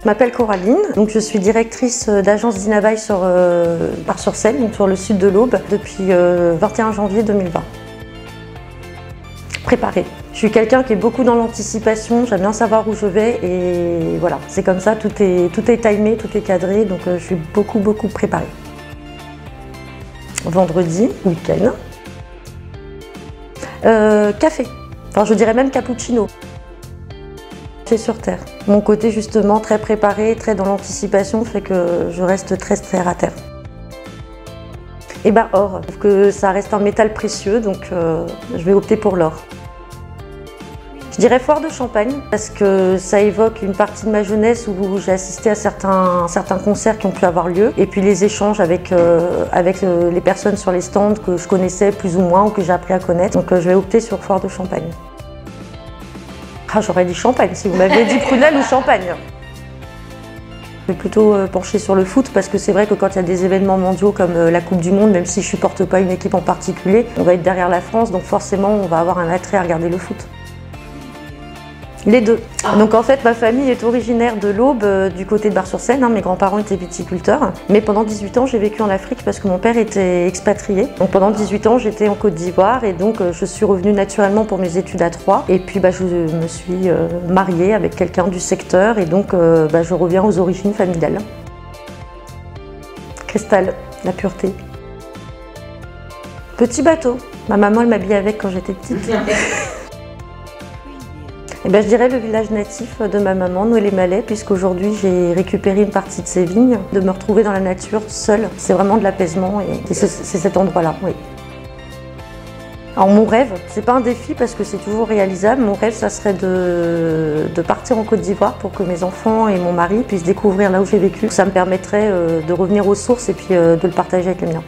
Je m'appelle Coraline, donc je suis directrice d'agence d'Inavail sur Bar-sur-Seine, donc sur le sud de l'Aube, depuis 21 janvier 2020. Préparée. Je suis quelqu'un qui est beaucoup dans l'anticipation, j'aime bien savoir où je vais et voilà, c'est comme ça, tout est timé, tout est cadré, donc je suis beaucoup préparée. Vendredi, week-end. Café, enfin je dirais même cappuccino. Sur terre. Mon côté justement très préparé, très dans l'anticipation fait que je reste très terre à terre. Et bah or, je trouve que ça reste un métal précieux donc je vais opter pour l'or. Je dirais foire de Champagne parce que ça évoque une partie de ma jeunesse où j'ai assisté à certains concerts qui ont pu avoir lieu et puis les échanges avec les personnes sur les stands que je connaissais plus ou moins ou que j'ai appris à connaître. Donc je vais opter sur foire de Champagne. Ah, j'aurais dit Champagne si vous m'aviez dit Prunelle ou Champagne. Je vais plutôt pencher sur le foot parce que c'est vrai que quand il y a des événements mondiaux comme la Coupe du Monde, même si je ne supporte pas une équipe en particulier, on va être derrière la France, donc forcément on va avoir un attrait à regarder le foot. Les deux. Donc en fait ma famille est originaire de l'Aube, du côté de Bar-sur-Seine, mes grands-parents étaient viticulteurs. Mais pendant 18 ans j'ai vécu en Afrique parce que mon père était expatrié. Donc pendant 18 ans j'étais en Côte d'Ivoire et donc je suis revenue naturellement pour mes études à Troyes. Et puis je me suis mariée avec quelqu'un du secteur et donc je reviens aux origines familiales. Cristal, la pureté. Petit bateau, ma maman elle m'habillait avec quand j'étais petite. Je dirais le village natif de ma maman, Noël-les-Malais, puisqu'aujourd'hui j'ai récupéré une partie de ses vignes. De me retrouver dans la nature seule, c'est vraiment de l'apaisement et c'est cet endroit-là, oui. Alors mon rêve, c'est pas un défi parce que c'est toujours réalisable, mon rêve ça serait de partir en Côte d'Ivoire pour que mes enfants et mon mari puissent découvrir là où j'ai vécu. Ça me permettrait de revenir aux sources et puis de le partager avec les miens.